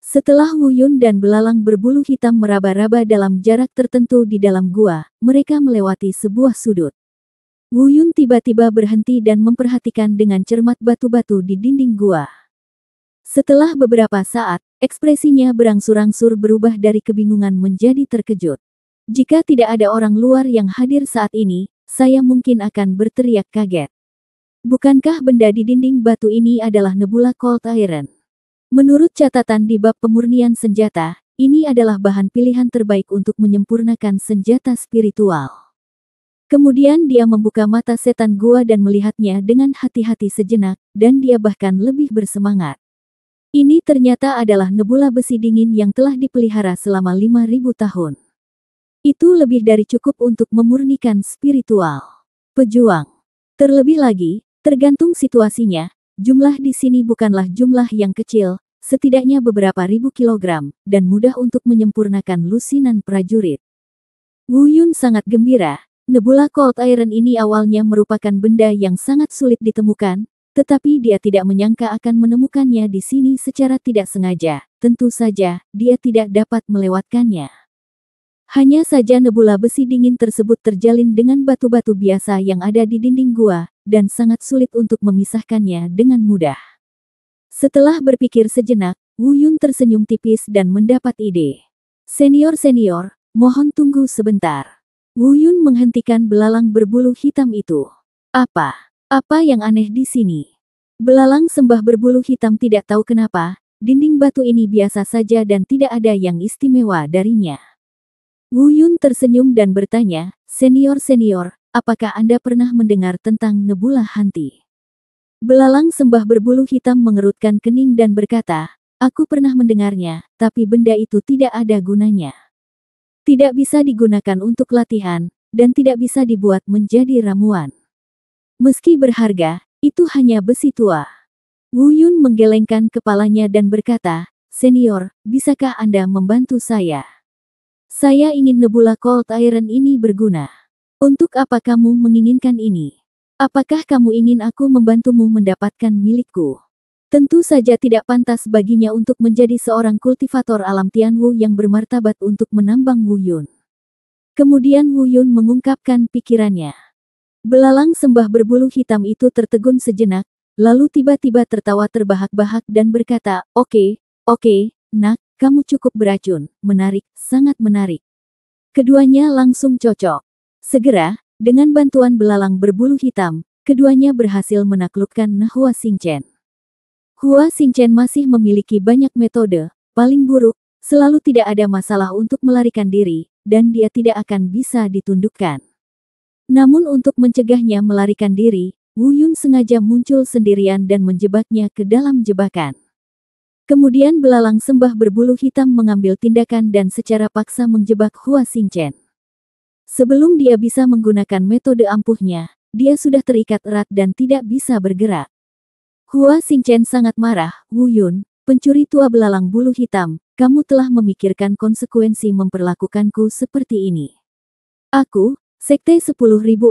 Setelah Wu Yun dan belalang berbulu hitam meraba-raba dalam jarak tertentu di dalam gua, mereka melewati sebuah sudut. Wu Yun tiba-tiba berhenti dan memperhatikan dengan cermat batu-batu di dinding gua. Setelah beberapa saat, ekspresinya berangsur-angsur berubah dari kebingungan menjadi terkejut. Jika tidak ada orang luar yang hadir saat ini, saya mungkin akan berteriak kaget. Bukankah benda di dinding batu ini adalah nebula Cold Iron? Menurut catatan di bab pemurnian senjata, ini adalah bahan pilihan terbaik untuk menyempurnakan senjata spiritual. Kemudian dia membuka mata setan gua dan melihatnya dengan hati-hati sejenak, dan dia bahkan lebih bersemangat. Ini ternyata adalah nebula besi dingin yang telah dipelihara selama 5.000 tahun. Itu lebih dari cukup untuk memurnikan spiritual. Pejuang. Terlebih lagi, tergantung situasinya, jumlah di sini bukanlah jumlah yang kecil, setidaknya beberapa ribu kilogram, dan mudah untuk menyempurnakan lusinan prajurit. Wu Yun sangat gembira, nebula Cold Iron ini awalnya merupakan benda yang sangat sulit ditemukan, tetapi dia tidak menyangka akan menemukannya di sini secara tidak sengaja, tentu saja, dia tidak dapat melewatkannya. Hanya saja nebula besi dingin tersebut terjalin dengan batu-batu biasa yang ada di dinding gua, dan sangat sulit untuk memisahkannya dengan mudah. Setelah berpikir sejenak, Wu Yun tersenyum tipis dan mendapat ide. Senior, mohon tunggu sebentar. Wu Yun menghentikan belalang berbulu hitam itu. Apa yang aneh di sini? Belalang sembah berbulu hitam tidak tahu kenapa, dinding batu ini biasa saja dan tidak ada yang istimewa darinya. Wu Yun tersenyum dan bertanya, Senior, apakah Anda pernah mendengar tentang nebula Hanti? Belalang sembah berbulu hitam mengerutkan kening dan berkata, aku pernah mendengarnya, tapi benda itu tidak ada gunanya. Tidak bisa digunakan untuk latihan, dan tidak bisa dibuat menjadi ramuan. Meski berharga, itu hanya besi tua. Wu Yun menggelengkan kepalanya dan berkata, Senior, bisakah Anda membantu saya? Saya ingin nebula Cold Iron ini berguna. Untuk apa kamu menginginkan ini? Apakah kamu ingin aku membantumu mendapatkan milikku? Tentu saja tidak pantas baginya untuk menjadi seorang kultivator alam Tianwu yang bermartabat untuk menambang Wu Yun. Kemudian Wu Yun mengungkapkan pikirannya. Belalang sembah berbulu hitam itu tertegun sejenak, lalu tiba-tiba tertawa terbahak-bahak dan berkata, Oke, nak, kamu cukup beracun, menarik, sangat menarik. Keduanya langsung cocok. Segera, dengan bantuan belalang berbulu hitam, keduanya berhasil menaklukkan Hua Xingchen. Hua Xingchen masih memiliki banyak metode, paling buruk, selalu tidak ada masalah untuk melarikan diri, dan dia tidak akan bisa ditundukkan. Namun untuk mencegahnya melarikan diri, Wu Yun sengaja muncul sendirian dan menjebaknya ke dalam jebakan. Kemudian belalang sembah berbulu hitam mengambil tindakan dan secara paksa menjebak Hua Xingchen. Sebelum dia bisa menggunakan metode ampuhnya, dia sudah terikat erat dan tidak bisa bergerak. Hua Xingchen sangat marah. Wu Yun, pencuri tua belalang bulu hitam, kamu telah memikirkan konsekuensi memperlakukanku seperti ini. Aku, sekte 10.000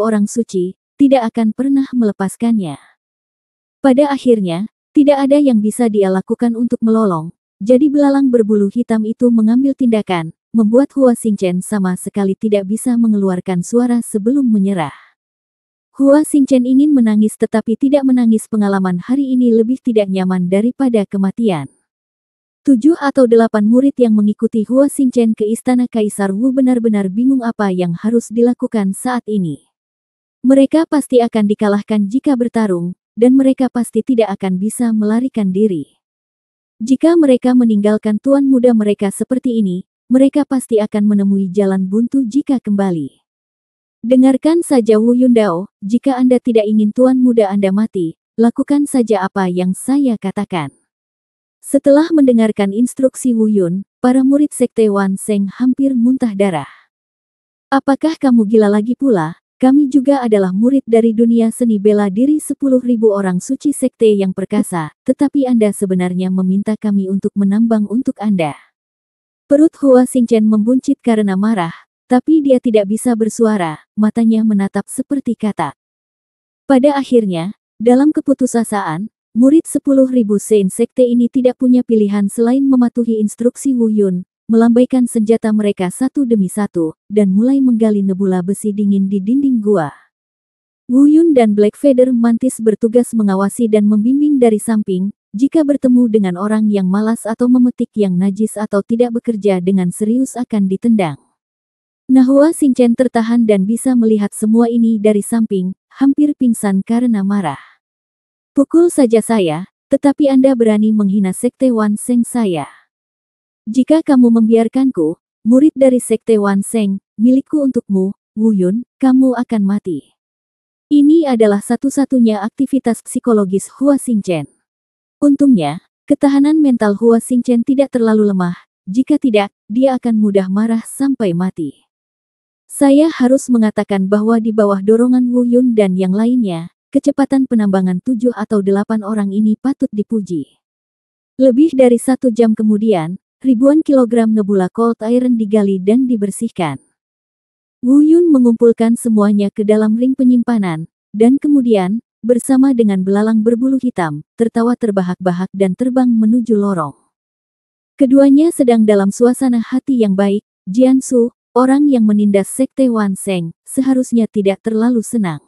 orang suci, tidak akan pernah melepaskannya. Pada akhirnya, tidak ada yang bisa dia lakukan untuk melolong, jadi belalang berbulu hitam itu mengambil tindakan, membuat Hua Xingchen sama sekali tidak bisa mengeluarkan suara sebelum menyerah. Hua Xingchen ingin menangis tetapi tidak menangis. Pengalaman hari ini lebih tidak nyaman daripada kematian. 7 atau 8 murid yang mengikuti Hua Xingchen ke istana Kaisar Wu benar-benar bingung apa yang harus dilakukan saat ini. Mereka pasti akan dikalahkan jika bertarung, dan mereka pasti tidak akan bisa melarikan diri. Jika mereka meninggalkan tuan muda mereka seperti ini, mereka pasti akan menemui jalan buntu jika kembali. Dengarkan saja Wu Yundao, jika Anda tidak ingin tuan muda Anda mati, lakukan saja apa yang saya katakan. Setelah mendengarkan instruksi Wu Yun, para murid sekte Wan Sheng hampir muntah darah. Apakah kamu gila lagi pula? Kami juga adalah murid dari dunia seni bela diri 10.000 orang suci sekte yang perkasa, tetapi Anda sebenarnya meminta kami untuk menambang untuk Anda. Perut Hua Xingchen membuncit karena marah, tapi dia tidak bisa bersuara, matanya menatap seperti katak. Pada akhirnya, dalam keputusasaan, murid 10.000 Sein sekte ini tidak punya pilihan selain mematuhi instruksi Wu Yun, melambaikan senjata mereka satu demi satu, dan mulai menggali nebula besi dingin di dinding gua. Wu Yun dan Black Feather Mantis bertugas mengawasi dan membimbing dari samping, jika bertemu dengan orang yang malas atau memetik yang najis atau tidak bekerja dengan serius akan ditendang. Hua Xingchen tertahan dan bisa melihat semua ini dari samping, hampir pingsan karena marah. Pukul saja saya, tetapi Anda berani menghina sekte Wan Sheng saya. Jika kamu membiarkanku, murid dari sekte Wan Sheng, milikku untukmu, Wu Yun, kamu akan mati. Ini adalah satu-satunya aktivitas psikologis Hua Xingchen. Untungnya, ketahanan mental Hua Xingchen tidak terlalu lemah, jika tidak, dia akan mudah marah sampai mati. Saya harus mengatakan bahwa di bawah dorongan Wu Yun dan yang lainnya, kecepatan penambangan 7 atau 8 orang ini patut dipuji. Lebih dari 1 jam kemudian, ribuan kilogram nebula cold iron digali dan dibersihkan. Wu Yun mengumpulkan semuanya ke dalam ring penyimpanan, dan kemudian, bersama dengan belalang berbulu hitam, tertawa terbahak-bahak dan terbang menuju lorong. Keduanya sedang dalam suasana hati yang baik. Jiansu, orang yang menindas sekte Wan Sheng, seharusnya tidak terlalu senang.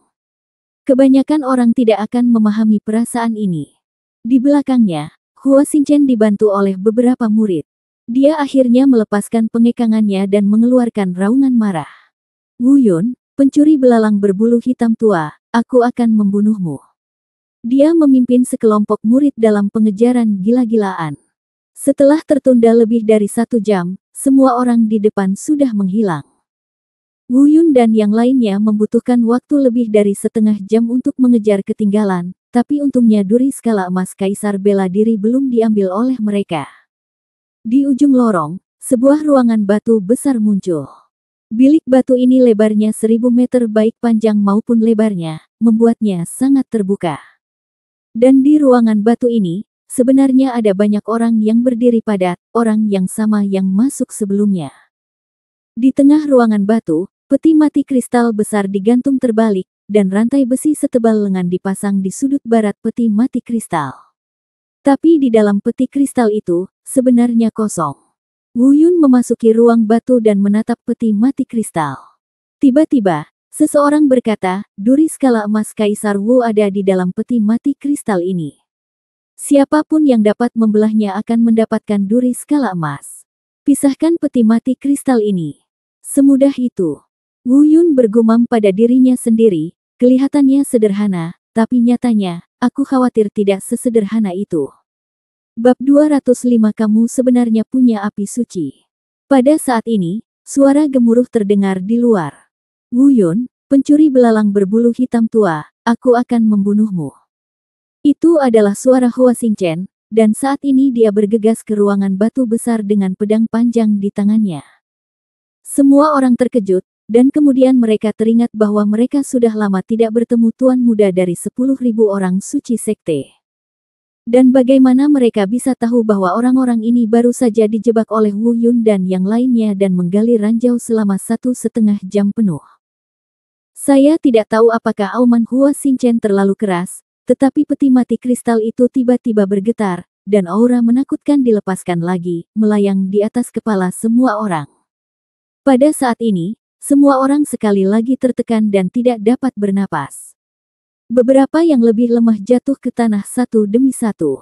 Kebanyakan orang tidak akan memahami perasaan ini. Di belakangnya, Hua Xingchen dibantu oleh beberapa murid. Dia akhirnya melepaskan pengekangannya dan mengeluarkan raungan marah. Wu Yun, pencuri belalang berbulu hitam tua, aku akan membunuhmu. Dia memimpin sekelompok murid dalam pengejaran gila-gilaan. Setelah tertunda lebih dari 1 jam, semua orang di depan sudah menghilang. Wu Yun dan yang lainnya membutuhkan waktu lebih dari setengah jam untuk mengejar ketinggalan, tapi untungnya duri skala emas Kaisar bela diri belum diambil oleh mereka. Di ujung lorong, sebuah ruangan batu besar muncul. Bilik batu ini lebarnya 1000 meter baik panjang maupun lebarnya, membuatnya sangat terbuka. Dan di ruangan batu ini, sebenarnya ada banyak orang yang berdiri padat, orang yang sama yang masuk sebelumnya. Di tengah ruangan batu, peti mati kristal besar digantung terbalik, dan rantai besi setebal lengan dipasang di sudut barat peti mati kristal. Tapi di dalam peti kristal itu, sebenarnya kosong. Wu Yun memasuki ruang batu dan menatap peti mati kristal. Tiba-tiba, seseorang berkata, duri skala emas Kaisar Wu ada di dalam peti mati kristal ini. Siapapun yang dapat membelahnya akan mendapatkan duri skala emas. Pisahkan peti mati kristal ini. Semudah itu. Wu Yun bergumam pada dirinya sendiri, kelihatannya sederhana, tapi nyatanya, aku khawatir tidak sesederhana itu. Bab 205 Kamu sebenarnya punya api suci. Pada saat ini, suara gemuruh terdengar di luar. Wu Yun, pencuri belalang berbulu hitam tua, aku akan membunuhmu. Itu adalah suara Hua Xingchen, dan saat ini dia bergegas ke ruangan batu besar dengan pedang panjang di tangannya. Semua orang terkejut, dan kemudian mereka teringat bahwa mereka sudah lama tidak bertemu tuan muda dari 10.000 orang suci sekte. Dan bagaimana mereka bisa tahu bahwa orang-orang ini baru saja dijebak oleh Wu Yun dan yang lainnya dan menggali ranjau selama 1,5 jam penuh. Saya tidak tahu apakah auman Hua Xingchen terlalu keras, tetapi peti mati kristal itu tiba-tiba bergetar, dan aura menakutkan dilepaskan lagi, melayang di atas kepala semua orang. Pada saat ini, semua orang sekali lagi tertekan dan tidak dapat bernapas. Beberapa yang lebih lemah jatuh ke tanah satu demi satu.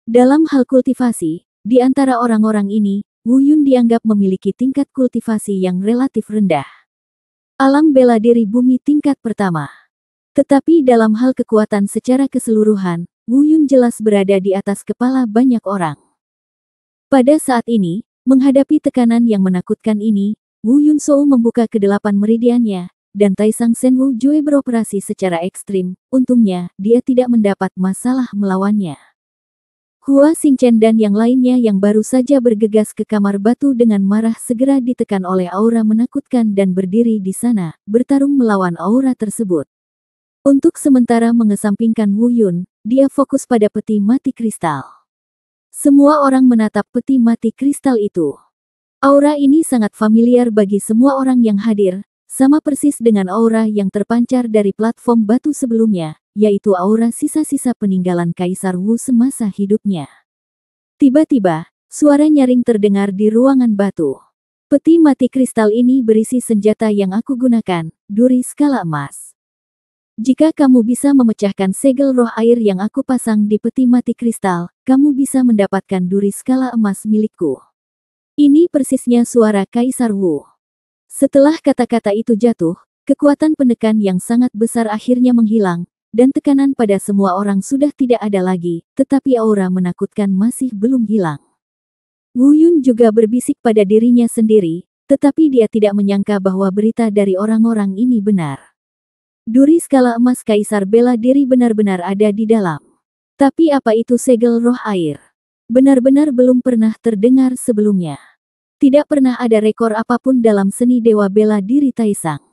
Dalam hal kultivasi, di antara orang-orang ini, Wu Yun dianggap memiliki tingkat kultivasi yang relatif rendah. Alam bela diri bumi tingkat pertama. Tetapi dalam hal kekuatan secara keseluruhan, Wu Yun jelas berada di atas kepala banyak orang. Pada saat ini, menghadapi tekanan yang menakutkan ini, Wu Yun Shou membuka ke-8 meridiannya, dan Taisang Senwu Jue beroperasi secara ekstrim. Untungnya, dia tidak mendapat masalah melawannya. Hua Xingchen dan yang lainnya yang baru saja bergegas ke kamar batu dengan marah segera ditekan oleh aura menakutkan dan berdiri di sana, bertarung melawan aura tersebut. Untuk sementara mengesampingkan Wu Yun, dia fokus pada peti mati kristal. Semua orang menatap peti mati kristal itu. Aura ini sangat familiar bagi semua orang yang hadir, sama persis dengan aura yang terpancar dari platform batu sebelumnya, yaitu aura sisa-sisa peninggalan Kaisar Wu semasa hidupnya. Tiba-tiba, suara nyaring terdengar di ruangan batu. Peti mati kristal ini berisi senjata yang aku gunakan, duri skala emas. Jika kamu bisa memecahkan segel roh air yang aku pasang di peti mati kristal, kamu bisa mendapatkan duri skala emas milikku. Ini persisnya suara Kaisar Wu. Setelah kata-kata itu jatuh, kekuatan penekan yang sangat besar akhirnya menghilang, dan tekanan pada semua orang sudah tidak ada lagi, tetapi aura menakutkan masih belum hilang. Wu Yun juga berbisik pada dirinya sendiri, tetapi dia tidak menyangka bahwa berita dari orang-orang ini benar. Duri skala emas Kaisar bela diri benar-benar ada di dalam. Tapi apa itu segel roh air? Benar-benar belum pernah terdengar sebelumnya. Tidak pernah ada rekor apapun dalam seni dewa bela diri Taisang.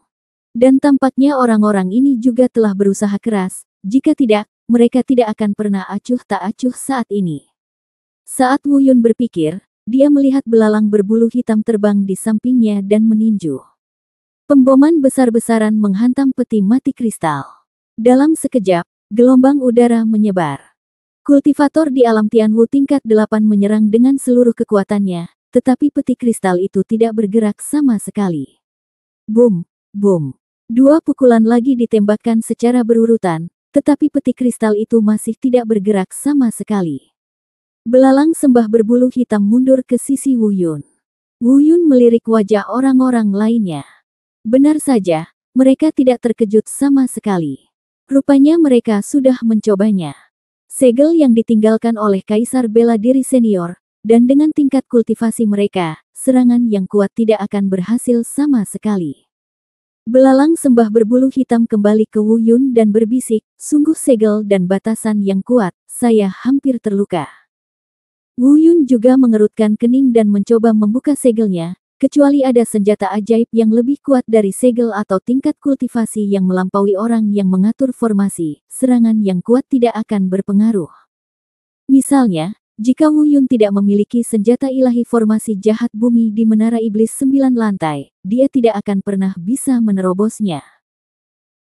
Dan tampaknya orang-orang ini juga telah berusaha keras, jika tidak, mereka tidak akan pernah acuh tak acuh saat ini. Saat Wu Yun berpikir, dia melihat belalang berbulu hitam terbang di sampingnya dan meninju. Pemboman besar-besaran menghantam peti mati kristal. Dalam sekejap, gelombang udara menyebar. Kultivator di alam Tianwu tingkat 8 menyerang dengan seluruh kekuatannya, tetapi peti kristal itu tidak bergerak sama sekali. Boom, boom. 2 pukulan lagi ditembakkan secara berurutan, tetapi peti kristal itu masih tidak bergerak sama sekali. Belalang sembah berbulu hitam mundur ke sisi Wu Yun. Wu Yun melirik wajah orang-orang lainnya. Benar saja, mereka tidak terkejut sama sekali. Rupanya mereka sudah mencobanya. Segel yang ditinggalkan oleh Kaisar bela diri senior, dan dengan tingkat kultivasi mereka, serangan yang kuat tidak akan berhasil sama sekali. Belalang sembah berbulu hitam kembali ke Wu Yun dan berbisik, sungguh segel dan batasan yang kuat, saya hampir terluka. Wu Yun juga mengerutkan kening dan mencoba membuka segelnya, kecuali ada senjata ajaib yang lebih kuat dari segel atau tingkat kultivasi yang melampaui orang yang mengatur formasi, serangan yang kuat tidak akan berpengaruh. Misalnya, jika Wu Yun tidak memiliki senjata ilahi formasi jahat bumi di Menara Iblis 9 lantai, dia tidak akan pernah bisa menerobosnya.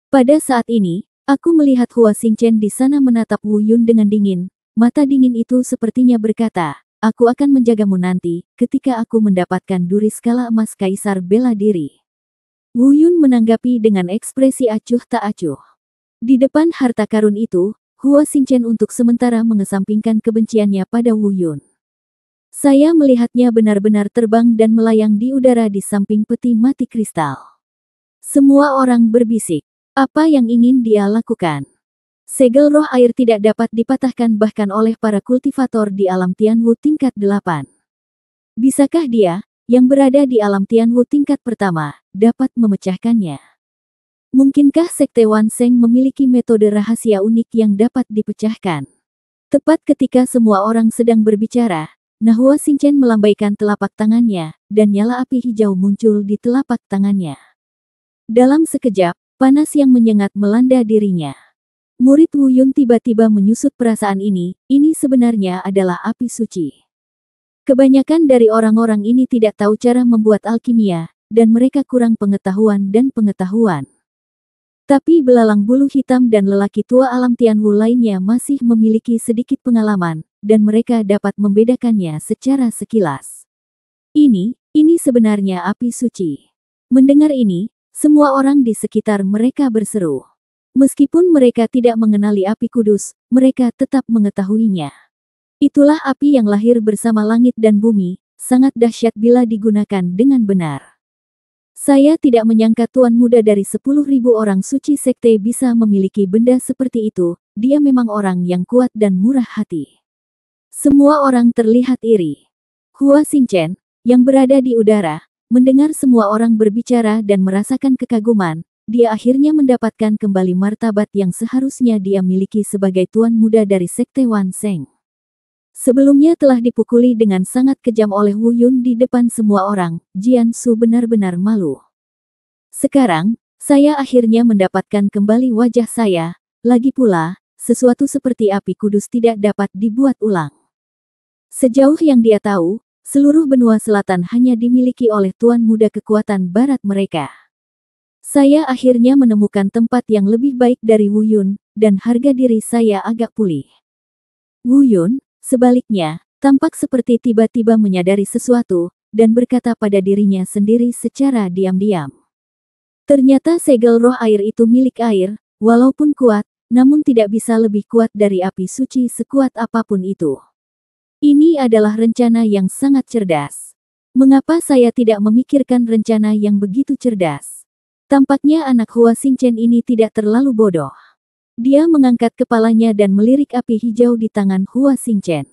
Pada saat ini, aku melihat Hua Xingchen di sana menatap Wu Yun dengan dingin. Mata dingin itu sepertinya berkata, aku akan menjagamu nanti, ketika aku mendapatkan duri skala emas Kaisar bela diri. Wu Yun menanggapi dengan ekspresi acuh tak acuh. Di depan harta karun itu, Hua Xingchen untuk sementara mengesampingkan kebenciannya pada Wu Yun. Saya melihatnya benar-benar terbang dan melayang di udara di samping peti mati kristal. Semua orang berbisik, apa yang ingin dia lakukan? Segel roh air tidak dapat dipatahkan bahkan oleh para kultivator di alam Tianwu tingkat 8. Bisakah dia, yang berada di alam Tianwu tingkat pertama, dapat memecahkannya? Mungkinkah Sekte Wan Sheng memiliki metode rahasia unik yang dapat dipecahkan? Tepat ketika semua orang sedang berbicara, Hua Xingchen melambaikan telapak tangannya, dan nyala api hijau muncul di telapak tangannya. Dalam sekejap, panas yang menyengat melanda dirinya. Murid Wu Yun tiba-tiba menyusut perasaan ini sebenarnya adalah api suci. Kebanyakan dari orang-orang ini tidak tahu cara membuat alkimia, dan mereka kurang pengetahuan. Tapi belalang bulu hitam dan lelaki tua alam Tianwu lainnya masih memiliki sedikit pengalaman, dan mereka dapat membedakannya secara sekilas. Ini sebenarnya api suci. Mendengar ini, semua orang di sekitar mereka berseru. Meskipun mereka tidak mengenali api kudus, mereka tetap mengetahuinya. Itulah api yang lahir bersama langit dan bumi, sangat dahsyat bila digunakan dengan benar. Saya tidak menyangka tuan muda dari 10.000 orang suci sekte bisa memiliki benda seperti itu, dia memang orang yang kuat dan murah hati. Semua orang terlihat iri. Hua Xingchen, yang berada di udara, mendengar semua orang berbicara dan merasakan kekaguman, dia akhirnya mendapatkan kembali martabat yang seharusnya dia miliki sebagai tuan muda dari Sekte Wan Sheng. Sebelumnya telah dipukuli dengan sangat kejam oleh Wu Yun di depan semua orang, Jian Su benar-benar malu. Sekarang, saya akhirnya mendapatkan kembali wajah saya, lagi pula, sesuatu seperti api kudus tidak dapat dibuat ulang. Sejauh yang dia tahu, seluruh benua selatan hanya dimiliki oleh tuan muda kekuatan barat mereka. Saya akhirnya menemukan tempat yang lebih baik dari Wu Yun, dan harga diri saya agak pulih. Wu Yun, sebaliknya, tampak seperti tiba-tiba menyadari sesuatu, dan berkata pada dirinya sendiri secara diam-diam. Ternyata segel roh air itu milik air, walaupun kuat, namun tidak bisa lebih kuat dari api suci sekuat apapun itu. Ini adalah rencana yang sangat cerdas. Mengapa saya tidak memikirkan rencana yang begitu cerdas? Tampaknya anak Hua Xingchen ini tidak terlalu bodoh. Dia mengangkat kepalanya dan melirik api hijau di tangan Hua Xingchen.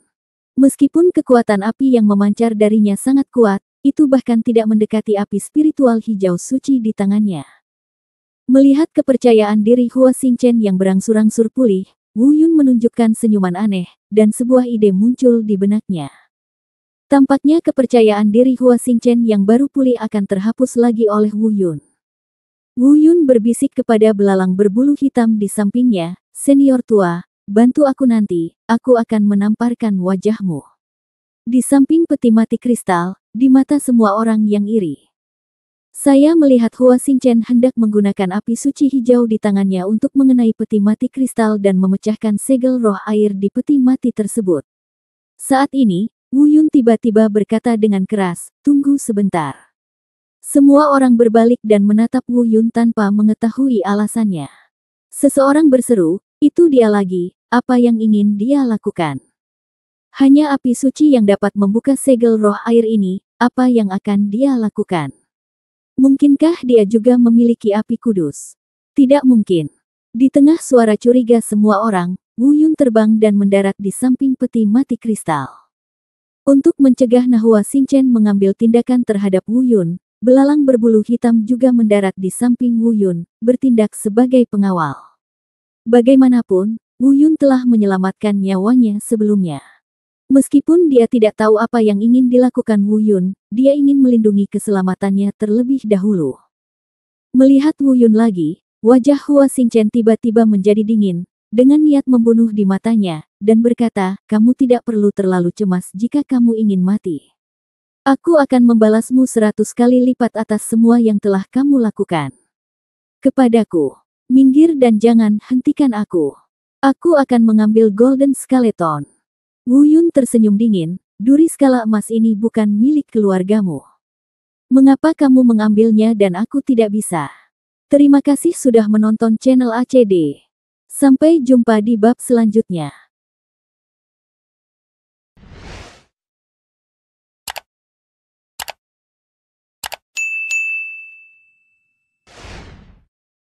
Meskipun kekuatan api yang memancar darinya sangat kuat, itu bahkan tidak mendekati api spiritual hijau suci di tangannya. Melihat kepercayaan diri Hua Xingchen yang berangsur-angsur pulih, Wu Yun menunjukkan senyuman aneh, dan sebuah ide muncul di benaknya. Tampaknya kepercayaan diri Hua Xingchen yang baru pulih akan terhapus lagi oleh Wu Yun. Wu Yun berbisik kepada belalang berbulu hitam di sampingnya, "Senior tua, bantu aku nanti, aku akan menamparkan wajahmu." Di samping peti mati kristal, di mata semua orang yang iri. Saya melihat Hua Xingchen hendak menggunakan api suci hijau di tangannya untuk mengenai peti mati kristal dan memecahkan segel roh air di peti mati tersebut. Saat ini, Wu Yun tiba-tiba berkata dengan keras, "Tunggu sebentar." Semua orang berbalik dan menatap Wu Yun tanpa mengetahui alasannya. Seseorang berseru, "Itu dia lagi, apa yang ingin dia lakukan?" Hanya api suci yang dapat membuka segel roh air ini, apa yang akan dia lakukan? Mungkinkah dia juga memiliki api kudus? Tidak mungkin. Di tengah suara curiga semua orang, Wu Yun terbang dan mendarat di samping peti mati kristal. Untuk mencegah Hua Xingchen mengambil tindakan terhadap Wu Yun, belalang berbulu hitam juga mendarat di samping Wu Yun, bertindak sebagai pengawal. Bagaimanapun, Wu Yun telah menyelamatkan nyawanya sebelumnya. Meskipun dia tidak tahu apa yang ingin dilakukan Wu Yun, dia ingin melindungi keselamatannya terlebih dahulu. Melihat Wu Yun lagi, wajah Hua Xingchen tiba-tiba menjadi dingin, dengan niat membunuh di matanya, dan berkata, "Kamu tidak perlu terlalu cemas jika kamu ingin mati. Aku akan membalasmu 100 kali lipat atas semua yang telah kamu lakukan kepadaku. Minggir dan jangan hentikan aku. Aku akan mengambil Golden Skeleton." Wu Yun tersenyum dingin, "Duri skala emas ini bukan milik keluargamu. Mengapa kamu mengambilnya dan aku tidak bisa?" Terima kasih sudah menonton channel ACD. Sampai jumpa di bab selanjutnya.